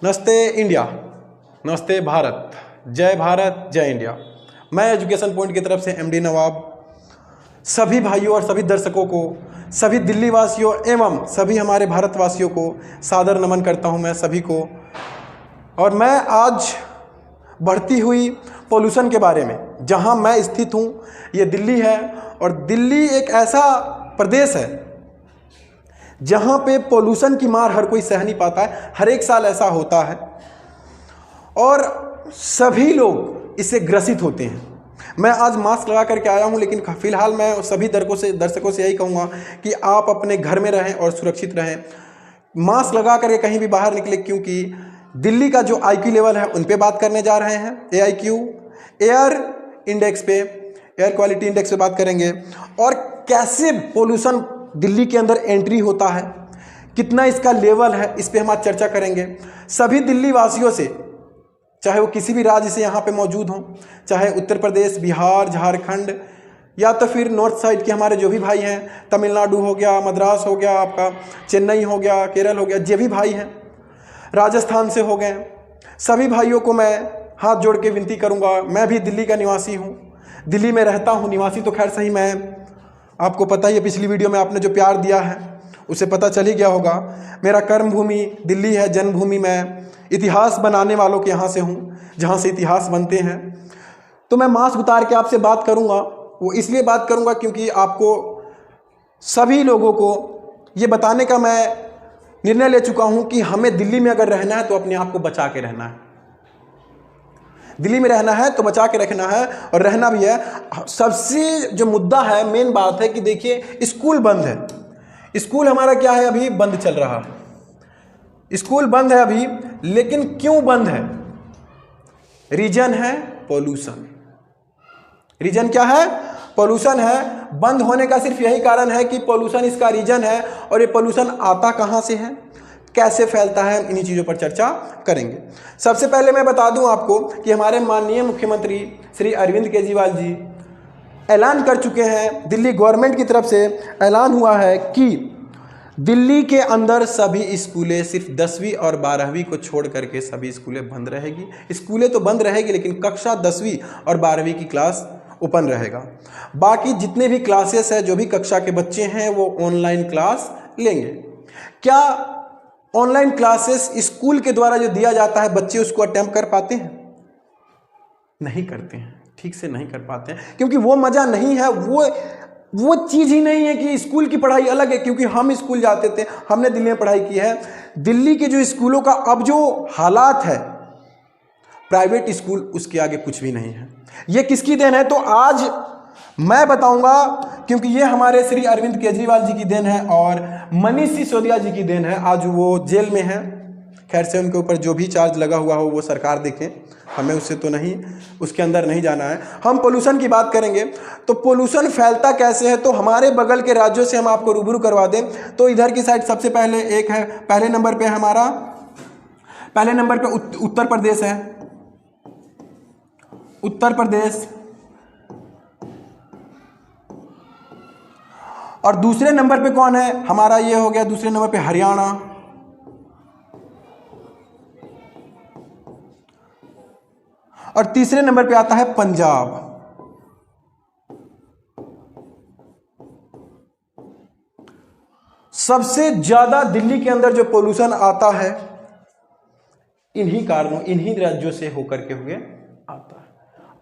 नमस्ते इंडिया, नमस्ते भारत, जय इंडिया। मैं एजुकेशन पॉइंट की तरफ से एमडी नवाब सभी भाइयों और सभी दर्शकों को, सभी दिल्ली वासियों एवं सभी हमारे भारतवासियों को सादर नमन करता हूं मैं सभी को। और मैं आज बढ़ती हुई पोल्यूशन के बारे में, जहां मैं स्थित हूं ये दिल्ली है, और दिल्ली एक ऐसा प्रदेश है जहां पे पोल्यूशन की मार हर कोई सह नहीं पाता है। हर एक साल ऐसा होता है और सभी लोग इससे ग्रसित होते हैं। मैं आज मास्क लगा करके आया हूं, लेकिन फिलहाल मैं सभी दर्शकों से यही कहूँगा कि आप अपने घर में रहें और सुरक्षित रहें। मास्क लगा करके कहीं भी बाहर निकले, क्योंकि दिल्ली का जो IQ लेवल है उन पे बात करने जा रहे हैं। AIQ, एयर इंडेक्स पे, एयर क्वालिटी इंडेक्स पे बात करेंगे, और कैसे पोल्यूशन दिल्ली के अंदर एंट्री होता है, कितना इसका लेवल है, इस पे हम आज चर्चा करेंगे। सभी दिल्ली वासियों से, चाहे वो किसी भी राज्य से यहाँ पे मौजूद हों, चाहे उत्तर प्रदेश, बिहार, झारखंड, या तो फिर नॉर्थ साइड के हमारे जो भी भाई हैं, तमिलनाडु हो गया, मद्रास हो गया, आपका चेन्नई हो गया, केरल हो गया, जो भी भाई हैं, राजस्थान से हो गए, सभी भाइयों को मैं हाथ जोड़ के विनती करूँगा। मैं भी दिल्ली का निवासी हूँ, दिल्ली में रहता हूँ। निवासी तो खैर सही, मैं आपको पता ही है, पिछली वीडियो में आपने जो प्यार दिया है उसे पता चल ही गया होगा। मेरा कर्म भूमि दिल्ली है, जन्मभूमि। मैं इतिहास बनाने वालों के यहाँ से हूँ, जहाँ से इतिहास बनते हैं। तो मैं मास्क उतार के आपसे बात करूँगा, वो इसलिए बात करूँगा क्योंकि आपको सभी लोगों को ये बताने का मैं निर्णय ले चुका हूँ कि हमें दिल्ली में अगर रहना है तो अपने आप को बचा के रहना है। दिल्ली में रहना है तो बचा के रखना है, और रहना भी है। सबसे जो मुद्दा है, मेन बात है कि देखिए, स्कूल बंद है। स्कूल हमारा क्या है, अभी बंद चल रहा है। स्कूल बंद है अभी, लेकिन क्यों बंद है? रीजन है पोल्यूशन। रीजन क्या है? पोल्यूशन है। बंद होने का सिर्फ यही कारण है कि पोल्यूशन इसका रीजन है, और ये पोल्यूशन आता कहाँ से है, कैसे फैलता है, इन्हीं चीज़ों पर चर्चा करेंगे। सबसे पहले मैं बता दूं आपको कि हमारे माननीय मुख्यमंत्री श्री अरविंद केजरीवाल जी ऐलान कर चुके हैं, दिल्ली गवर्नमेंट की तरफ से ऐलान हुआ है कि दिल्ली के अंदर सभी स्कूलें सिर्फ 10वीं और 12वीं को छोड़ करके सभी स्कूलें बंद रहेगी। स्कूलें तो बंद रहेगी, लेकिन कक्षा 10वीं और 12वीं की क्लास ओपन रहेगा। बाकी जितने भी क्लासेस है, जो भी कक्षा के बच्चे हैं, वो ऑनलाइन क्लास लेंगे। क्या ऑनलाइन क्लासेस स्कूल के द्वारा जो दिया जाता है, बच्चे उसको अटेम्प्ट कर पाते हैं? नहीं करते हैं, ठीक से नहीं कर पाते हैं, क्योंकि वो मज़ा नहीं है, वो चीज़ ही नहीं है कि स्कूल की पढ़ाई अलग है। क्योंकि हम स्कूल जाते थे, हमने दिल्ली में पढ़ाई की है। दिल्ली के जो स्कूलों का अब जो हालात है, प्राइवेट स्कूल उसके आगे कुछ भी नहीं है। ये किसकी देन है? तो आज मैं बताऊंगा, क्योंकि ये हमारे श्री अरविंद केजरीवाल जी की देन है और मनीष सिसोदिया जी की देन है। आज वो जेल में है। खैर से उनके ऊपर जो भी चार्ज लगा हुआ हो वो सरकार देखे, हमें उससे तो नहीं, उसके अंदर नहीं जाना है। हम पोल्यूशन की बात करेंगे तो पोल्यूशन फैलता कैसे है, तो हमारे बगल के राज्यों से हम आपको रूबरू करवा दें। तो इधर की साइड सबसे पहले एक है, पहले नंबर पे हमारा, पहले नंबर पे उत्तर प्रदेश है। उत्तर प्रदेश। और दूसरे नंबर पे कौन है हमारा? ये हो गया दूसरे नंबर पे हरियाणा। और तीसरे नंबर पे आता है पंजाब। सबसे ज्यादा दिल्ली के अंदर जो पोल्यूशन आता है, इन्हीं कारणों, इन्हीं राज्यों से होकर के हुए आता है।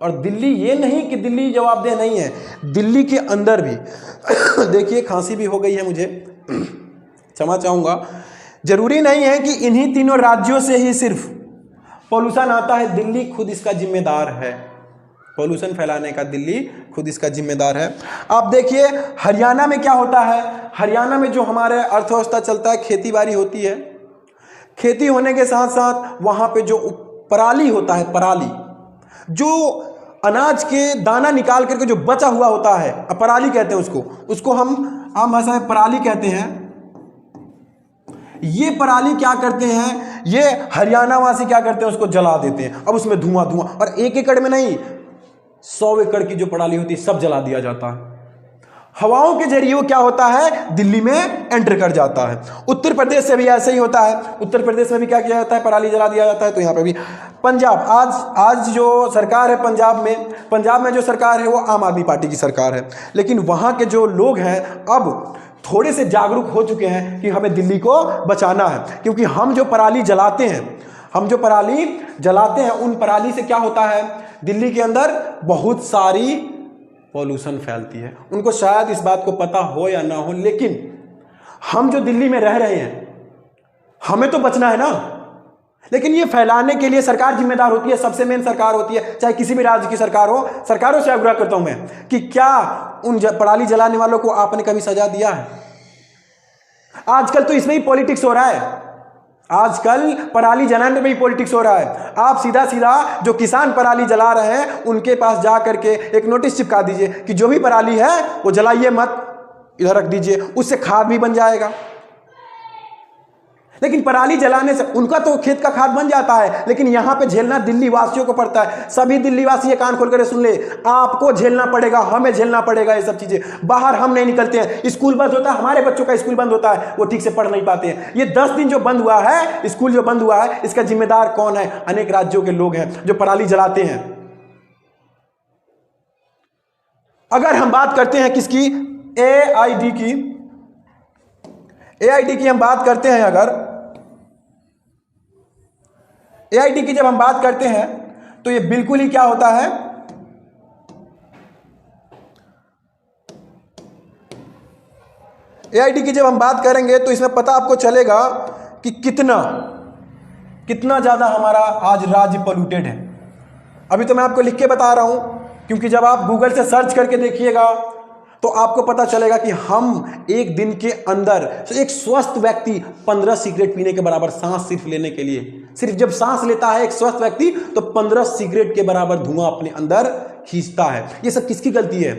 और दिल्ली, ये नहीं कि दिल्ली जवाबदेह नहीं है, दिल्ली के अंदर भी देखिए, खांसी भी हो गई है मुझे, क्षमा चाहूँगा। जरूरी नहीं है कि इन्हीं तीनों राज्यों से ही सिर्फ पोल्यूशन आता है। दिल्ली खुद इसका जिम्मेदार है, पोल्यूशन फैलाने का दिल्ली खुद इसका जिम्मेदार है। आप देखिए हरियाणा में क्या होता है। हरियाणा में जो हमारे अर्थव्यवस्था चलता है, खेती बाड़ी होती है। खेती होने के साथ साथ वहाँ पे जो पराली होता है, पराली, जो अनाज के दाना निकाल करके जो बचा हुआ होता है, पराली कहते हैं उसको हम आम भाषा में पराली कहते हैं। ये पराली क्या करते हैं, ये हरियाणा वासी क्या करते हैं, उसको जला देते हैं। अब उसमें धुआं, और 1 एकड़ में नहीं, 100 एकड़ की जो पराली होती है सब जला दिया जाता है। हवाओं के जरिए वो क्या होता है, दिल्ली में एंटर कर जाता है। उत्तर प्रदेश से भी ऐसे ही होता है। उत्तर प्रदेश में भी क्या किया जाता है, पराली जला दिया जाता है। तो यहाँ पे भी पंजाब, आज जो सरकार है पंजाब में जो सरकार है वो आम आदमी पार्टी की सरकार है, लेकिन वहाँ के जो लोग हैं अब थोड़े से जागरूक हो चुके हैं कि हमें दिल्ली को बचाना है, क्योंकि हम जो पराली जलाते हैं उन पराली से क्या होता है, दिल्ली के अंदर बहुत सारी पॉल्यूशन फैलती है। उनको शायद इस बात को पता हो या ना हो, लेकिन हम जो दिल्ली में रह रहे हैं हमें तो बचना है ना। लेकिन ये फैलाने के लिए सरकार जिम्मेदार होती है, सबसे मेन सरकार होती है, चाहे किसी भी राज्य की सरकार हो। सरकारों से आग्रह करता हूं मैं कि क्या उन पराली जलाने वालों को आपने कभी सजा दिया है? आजकल तो इसमें ही पॉलिटिक्स हो रहा है, आजकल पराली जलाने में ही पॉलिटिक्स हो रहा है। आप सीधा जो किसान पराली जला रहे हैं उनके पास जा करके एक नोटिस चिपका दीजिए कि जो भी पराली है वो जलाइए मत, इधर रख दीजिए, उससे खाद भी बन जाएगा। लेकिन पराली जलाने से उनका तो खेत का खाद बन जाता है, लेकिन यहां पे झेलना दिल्ली वासियों को पड़ता है। सभी दिल्ली वासी ये कान खोल कर सुन ले, आपको झेलना पड़ेगा, हमें झेलना पड़ेगा ये सब चीजें। बाहर हम नहीं निकलते हैं, स्कूल बंद होता है, हमारे बच्चों का स्कूल बंद होता है, वो ठीक से पढ़ नहीं पाते हैं। ये 10 दिन जो बंद हुआ है, स्कूल जो बंद हुआ है, इसका जिम्मेदार कौन है? अनेक राज्यों के लोग हैं जो पराली जलाते हैं। अगर हम बात करते हैं किसकी, AID की हम बात करते हैं, अगर AID की जब हम बात करते हैं तो ये बिल्कुल ही क्या होता है, AID की जब हम बात करेंगे तो इसमें पता आपको चलेगा कि कितना ज्यादा हमारा आज राज्य पोल्यूटेड है। अभी तो मैं आपको लिख के बता रहा हूं, क्योंकि जब आप गूगल से सर्च करके देखिएगा तो आपको पता चलेगा कि हम एक दिन के अंदर, एक स्वस्थ व्यक्ति 15 सिगरेट पीने के बराबर, सांस सिर्फ लेने के लिए, सिर्फ जब सांस लेता है एक स्वस्थ व्यक्ति तो 15 सिगरेट के बराबर धुआं अपने अंदर खींचता है। ये सब किसकी गलती है?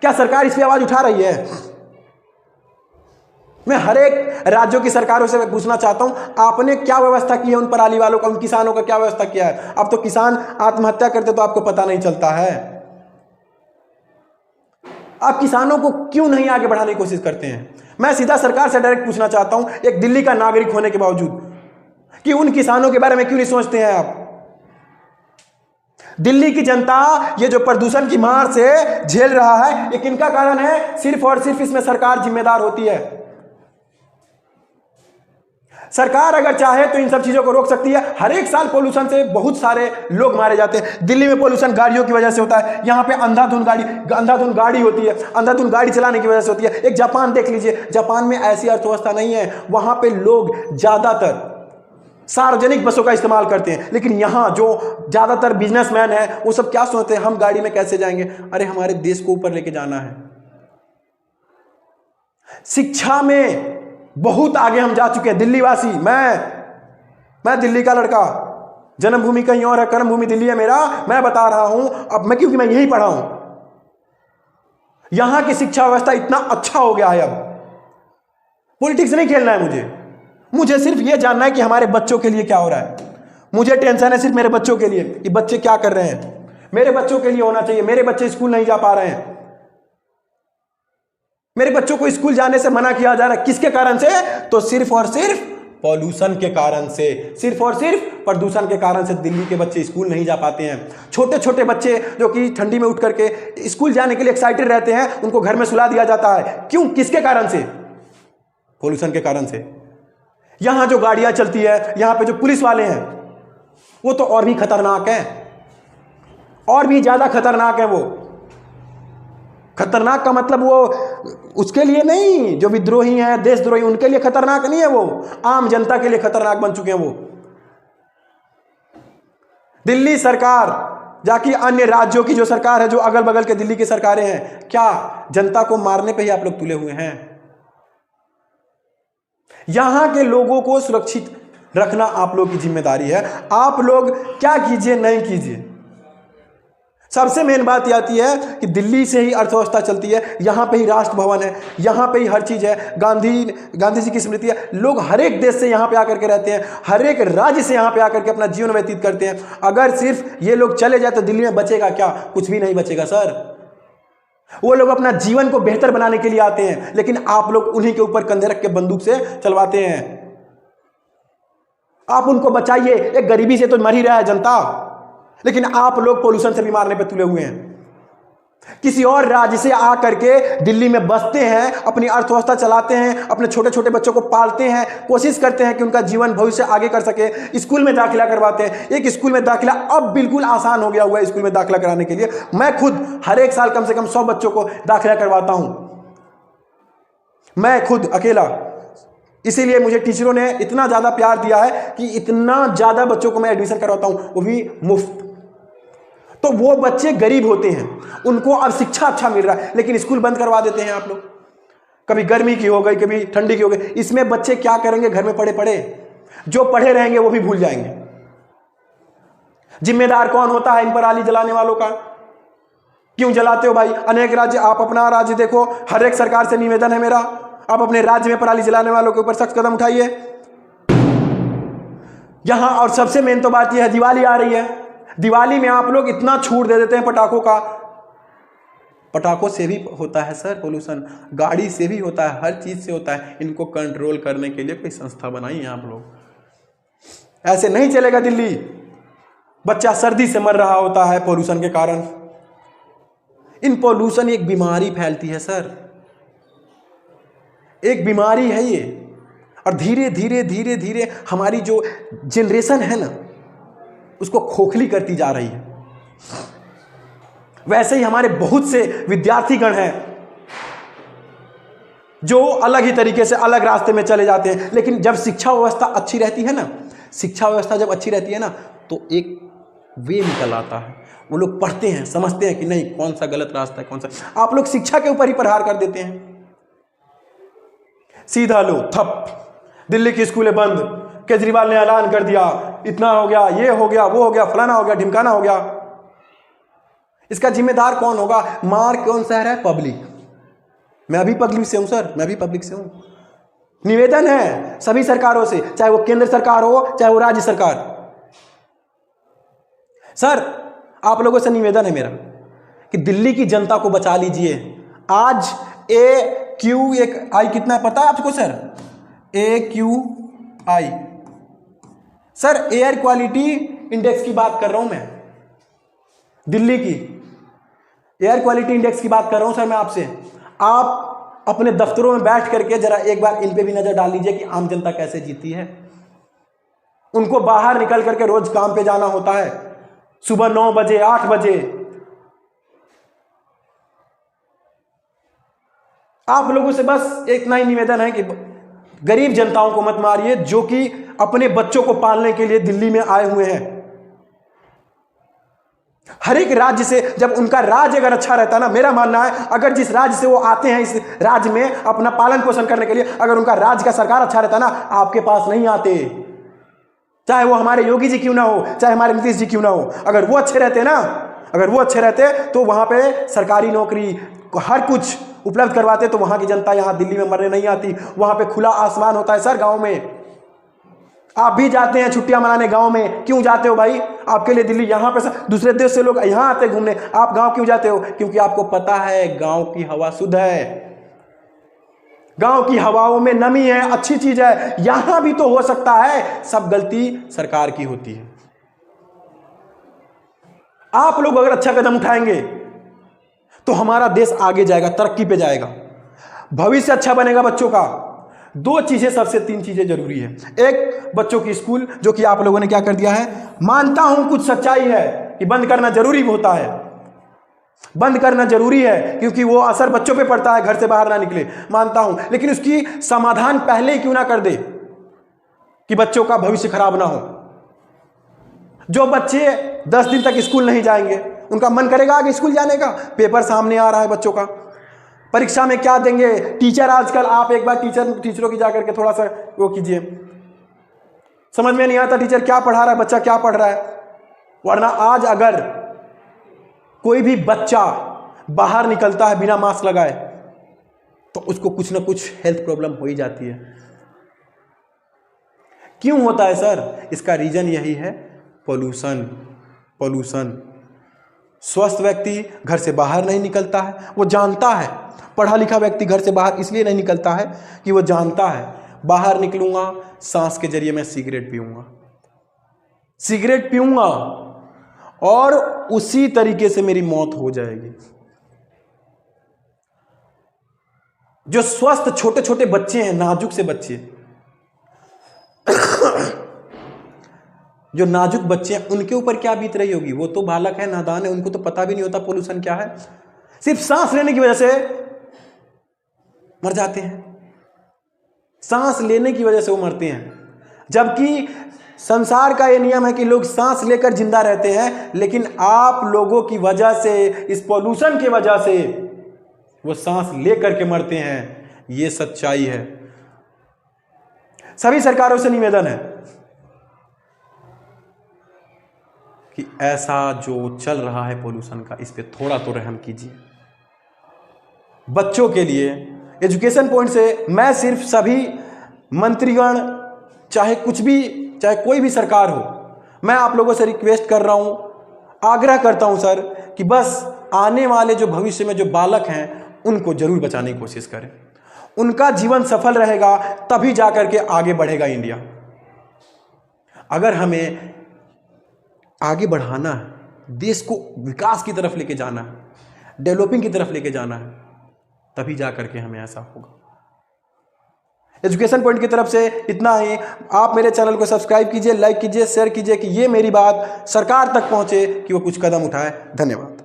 क्या सरकार इस पे आवाज उठा रही है? मैं हर एक राज्यों की सरकारों से पूछना चाहता हूं, आपने क्या व्यवस्था की है उन पराली वालों का, उन किसानों का क्या व्यवस्था किया है? अब तो किसान आत्महत्या करते तो आपको पता नहीं चलता है। आप किसानों को क्यों नहीं आगे बढ़ाने की कोशिश करते हैं? मैं सीधा सरकार से डायरेक्ट पूछना चाहता हूं, एक दिल्ली का नागरिक होने के बावजूद, कि उन किसानों के बारे में क्यों नहीं सोचते हैं आप? दिल्ली की जनता ये जो प्रदूषण की मार से झेल रहा है, ये किनका कारण है? सिर्फ और सिर्फ इसमें सरकार जिम्मेदार होती है। सरकार अगर चाहे तो इन सब चीजों को रोक सकती है। हर एक साल पोल्यूशन से बहुत सारे लोग मारे जाते हैं। दिल्ली में पोल्यूशन गाड़ियों की वजह से होता है। यहाँ पे अंधाधुंध गाड़ी होती है, अंधाधुंध गाड़ी चलाने की वजह से होती है। एक जापान देख लीजिए, जापान में ऐसी अर्थव्यवस्था नहीं है, वहां पे लोग ज्यादातर सार्वजनिक बसों का इस्तेमाल करते हैं। लेकिन यहाँ जो ज्यादातर बिजनेसमैन है वो सब क्या सोचते हैं, हम गाड़ी में कैसे जाएंगे? अरे हमारे देश को ऊपर लेके जाना है। शिक्षा में बहुत आगे हम जा चुके हैं दिल्ली वासी। मैं दिल्ली का लड़का, जन्मभूमि कहीं और है, कर्मभूमि दिल्ली है मेरा। मैं बता रहा हूं अब मैं, क्योंकि मैं यहीं पढ़ा हूं। यहां की शिक्षा व्यवस्था इतना अच्छा हो गया है, अब पॉलिटिक्स नहीं खेलना है मुझे सिर्फ यह जानना है कि हमारे बच्चों के लिए क्या हो रहा है। मुझे टेंशन है सिर्फ मेरे बच्चों के लिए कि बच्चे क्या कर रहे हैं। मेरे बच्चों के लिए होना चाहिए। मेरे बच्चे स्कूल नहीं जा पा रहे हैं, मेरे बच्चों को स्कूल जाने से मना किया जा रहा है। किसके कारण से? तो सिर्फ और सिर्फ पॉल्यूशन के कारण से, सिर्फ और सिर्फ प्रदूषण के कारण से दिल्ली के बच्चे स्कूल नहीं जा पाते हैं। छोटे छोटे बच्चे जो कि ठंडी में उठ करके स्कूल जाने के लिए एक्साइटेड रहते हैं, उनको घर में सुला दिया जाता है। क्यों? किसके कारण से? पॉल्यूशन के कारण से। यहां जो गाड़ियां चलती है, यहां पे जो पुलिस वाले हैं, वो तो और भी खतरनाक है, और भी ज्यादा खतरनाक है। वो खतरनाक का मतलब वो उसके लिए नहीं, जो विद्रोही हैं, देशद्रोही, उनके लिए खतरनाक नहीं है, वो आम जनता के लिए खतरनाक बन चुके हैं। वो दिल्ली सरकार जाकि अन्य राज्यों की जो सरकार है, जो अगल बगल के दिल्ली की सरकारें हैं, क्या जनता को मारने पे ही आप लोग तुले हुए हैं? यहां के लोगों को सुरक्षित रखना आप लोग की जिम्मेदारी है। आप लोग क्या कीजिए नहीं कीजिए, सबसे मेन बात ये आती है कि दिल्ली से ही अर्थव्यवस्था चलती है। यहाँ पे ही राष्ट्र भवन है, यहाँ पे ही हर चीज़ है। गांधी जी की स्मृति है। लोग हर एक देश से यहाँ पे आकर के रहते हैं, हर एक राज्य से यहाँ पे आकर के अपना जीवन व्यतीत करते हैं। अगर सिर्फ ये लोग चले जाए तो दिल्ली में बचेगा क्या? कुछ भी नहीं बचेगा सर। वो लोग अपना जीवन को बेहतर बनाने के लिए आते हैं, लेकिन आप लोग उन्हीं के ऊपर कंधे रख के बंदूक से चलवाते हैं। आप उनको बचाइए, एक गरीबी से तो मर ही रहा है जनता, लेकिन आप लोग पोल्यूशन से भी मारने पे तुले हुए हैं। किसी और राज्य से आकर के दिल्ली में बसते हैं, अपनी अर्थव्यवस्था चलाते हैं, अपने छोटे छोटे बच्चों को पालते हैं, कोशिश करते हैं कि उनका जीवन भविष्य आगे कर सके, स्कूल में दाखिला करवाते हैं। एक स्कूल में दाखिला अब बिल्कुल आसान हो गया हुआ है स्कूल में दाखिला कराने के लिए। मैं खुद हर एक साल कम से कम 100 बच्चों को दाखिला करवाता हूं, मैं खुद अकेला। इसीलिए मुझे टीचरों ने इतना ज्यादा प्यार दिया है कि इतना ज्यादा बच्चों को मैं एडमिशन करवाता हूं, वो भी मुफ्त। तो वो बच्चे गरीब होते हैं, उनको अब शिक्षा अच्छा मिल रहा है, लेकिन स्कूल बंद करवा देते हैं आप लोग। कभी गर्मी की हो गई, कभी ठंडी की हो गई, इसमें बच्चे क्या करेंगे? घर में पड़े पड़े, जो पढ़े रहेंगे वो भी भूल जाएंगे। जिम्मेदार कौन होता है इन पराली जलाने वालों का? क्यों जलाते हो भाई? अनेक राज्य, आप अपना राज्य देखो, हर एक सरकार से निवेदन है मेरा, आप अपने राज्य में पराली जलाने वालों के ऊपर सख्त कदम उठाइए। यहां और सबसे मेन तो बात यह है, दिवाली आ रही है, दिवाली में आप लोग इतना छूट दे देते हैं पटाखों का। पटाखों से भी होता है सर पोल्यूशन, गाड़ी से भी होता है, हर चीज से होता है। इनको कंट्रोल करने के लिए कोई संस्था बनाई है आप लोग। ऐसे नहीं चलेगा दिल्ली। बच्चा सर्दी से मर रहा होता है पोल्यूशन के कारण। इन पोल्यूशन एक बीमारी फैलती है सर, एक बीमारी है ये, और धीरे धीरे धीरे धीरे हमारी जो जनरेशन है ना, उसको खोखली करती जा रही है। वैसे ही हमारे बहुत से विद्यार्थीगण हैं जो अलग ही तरीके से अलग रास्ते में चले जाते हैं, लेकिन जब शिक्षा व्यवस्था अच्छी रहती है ना, शिक्षा व्यवस्था जब अच्छी रहती है ना, तो एक वे निकल आता है। वो लोग पढ़ते हैं, समझते हैं कि नहीं कौन सा गलत रास्ता है, कौन सा। आप लोग शिक्षा के ऊपर ही प्रहार कर देते हैं, सीधा लो थप, दिल्ली की स्कूलें बंद, केजरीवाल ने ऐलान कर दिया, इतना हो गया, ये हो गया, वो हो गया, फलाना हो गया, ढिमकाना हो गया। इसका जिम्मेदार कौन होगा? मार कौन सा है? पब्लिक। मैं भी पब्लिक से हूं सर, मैं भी पब्लिक से हूं। निवेदन है सभी सरकारों से, चाहे वो केंद्र सरकार हो चाहे वो राज्य सरकार। सर आप लोगों से निवेदन है मेरा कि दिल्ली की जनता को बचा लीजिए। आज AQI कितना है पता है आपको sir? AQI sir air quality index की बात कर रहा हूं मैं, दिल्ली की एयर क्वालिटी इंडेक्स की बात कर रहा हूं सर मैं आपसे। आप अपने दफ्तरों में बैठ करके जरा एक बार इन पे भी नजर डाल लीजिए कि आम जनता कैसे जीती है। उनको बाहर निकल करके रोज काम पे जाना होता है, सुबह 9 बजे 8 बजे। आप लोगों से बस इतना ही निवेदन है कि गरीब जनताओं को मत मारिए, जो कि अपने बच्चों को पालने के लिए दिल्ली में आए हुए हैं। हर एक राज्य से जब उनका राज्य अगर अच्छा रहता है ना, मेरा मानना है अगर जिस राज्य से वो आते हैं इस राज्य में अपना पालन पोषण करने के लिए, अगर उनका राज्य का सरकार अच्छा रहता ना, आपके पास नहीं आते। चाहे वो हमारे योगी जी क्यों ना हो, चाहे हमारे नीतीश जी क्यों ना हो, अगर वो अच्छे रहते ना, अगर वो अच्छे रहते तो वहां पे सरकारी नौकरी हर कुछ उपलब्ध करवाते, तो वहां की जनता यहां दिल्ली में मरने नहीं आती। वहां पे खुला आसमान होता है सर गांव में। आप भी जाते हैं छुट्टियां मनाने गांव में, क्यों जाते हो भाई? आपके लिए दिल्ली, यहां पे दूसरे देश से लोग यहां आते घूमने, आप गांव क्यों जाते हो? क्योंकि आपको पता है गांव की हवा शुद्ध है, गांव की हवाओं में नमी है, अच्छी चीज है। यहां भी तो हो सकता है, सब गलती सरकार की होती है। आप लोग अगर अच्छा कदम उठाएंगे तो हमारा देश आगे जाएगा, तरक्की पे जाएगा, भविष्य अच्छा बनेगा बच्चों का। 2 चीजें, सबसे 3 चीजें जरूरी है। एक, बच्चों की स्कूल, जो कि आप लोगों ने क्या कर दिया है। मानता हूं कुछ सच्चाई है कि बंद करना जरूरी होता है, बंद करना जरूरी है, क्योंकि वो असर बच्चों पे पड़ता है, घर से बाहर ना निकले, मानता हूं। लेकिन उसकी समाधान पहले ही क्यों ना कर दे कि बच्चों का भविष्य खराब ना हो। जो बच्चे 10 दिन तक स्कूल नहीं जाएंगे, उनका मन करेगा आगे स्कूल जाने का। पेपर सामने आ रहा है बच्चों का, परीक्षा में क्या देंगे टीचर? आजकल आप एक बार टीचरों की जाकर के थोड़ा सा वो कीजिए, समझ में नहीं आता टीचर क्या पढ़ा रहा है, बच्चा क्या पढ़ रहा है। वरना आज अगर कोई भी बच्चा बाहर निकलता है बिना मास्क लगाए, तो उसको कुछ ना कुछ हेल्थ प्रॉब्लम हो ही जाती है। क्यों होता है सर? इसका रीजन यही है, पोल्यूशन। पोल्यूशन स्वस्थ व्यक्ति घर से बाहर नहीं निकलता है, वो जानता है। पढ़ा लिखा व्यक्ति घर से बाहर इसलिए नहीं निकलता है कि वो जानता है बाहर निकलूंगा सांस के जरिए मैं सिगरेट पीऊंगा और उसी तरीके से मेरी मौत हो जाएगी। जो स्वस्थ छोटे छोटे बच्चे हैं, नाजुक से बच्चे, जो नाजुक बच्चे हैं, उनके ऊपर क्या बीत रही होगी। वो तो बालक है, नादान है, उनको तो पता भी नहीं होता पोल्यूशन क्या है। सिर्फ सांस लेने की वजह से मर जाते हैं, सांस लेने की वजह से वो मरते हैं। जबकि संसार का ये नियम है कि लोग सांस लेकर जिंदा रहते हैं, लेकिन आप लोगों की वजह से, इस पॉल्यूशन की वजह से वो सांस लेकर के मरते हैं। ये सच्चाई है। सभी सरकारों से निवेदन है कि ऐसा जो चल रहा है पॉल्यूशन का, इस पे थोड़ा तो रहम कीजिए। बच्चों के लिए एजुकेशन पॉइंट से मैं सिर्फ सभी मंत्रीगण, चाहे कोई भी सरकार हो, मैं आप लोगों से रिक्वेस्ट कर रहा हूं, आग्रह करता हूं सर, कि बस आने वाले जो भविष्य में जो बालक हैं उनको जरूर बचाने की कोशिश करें। उनका जीवन सफल रहेगा तभी जाकर के आगे बढ़ेगा इंडिया। अगर हमें आगे बढ़ाना है, देश को विकास की तरफ लेके जाना है, डेवलपिंग की तरफ लेके जाना है, तभी जाकर के हमें ऐसा होगा। एजुकेशन पॉइंट की तरफ से इतना ही। आप मेरे चैनल को सब्सक्राइब कीजिए, लाइक कीजिए, शेयर कीजिए कि ये मेरी बात सरकार तक पहुंचे कि वो कुछ कदम उठाए। धन्यवाद।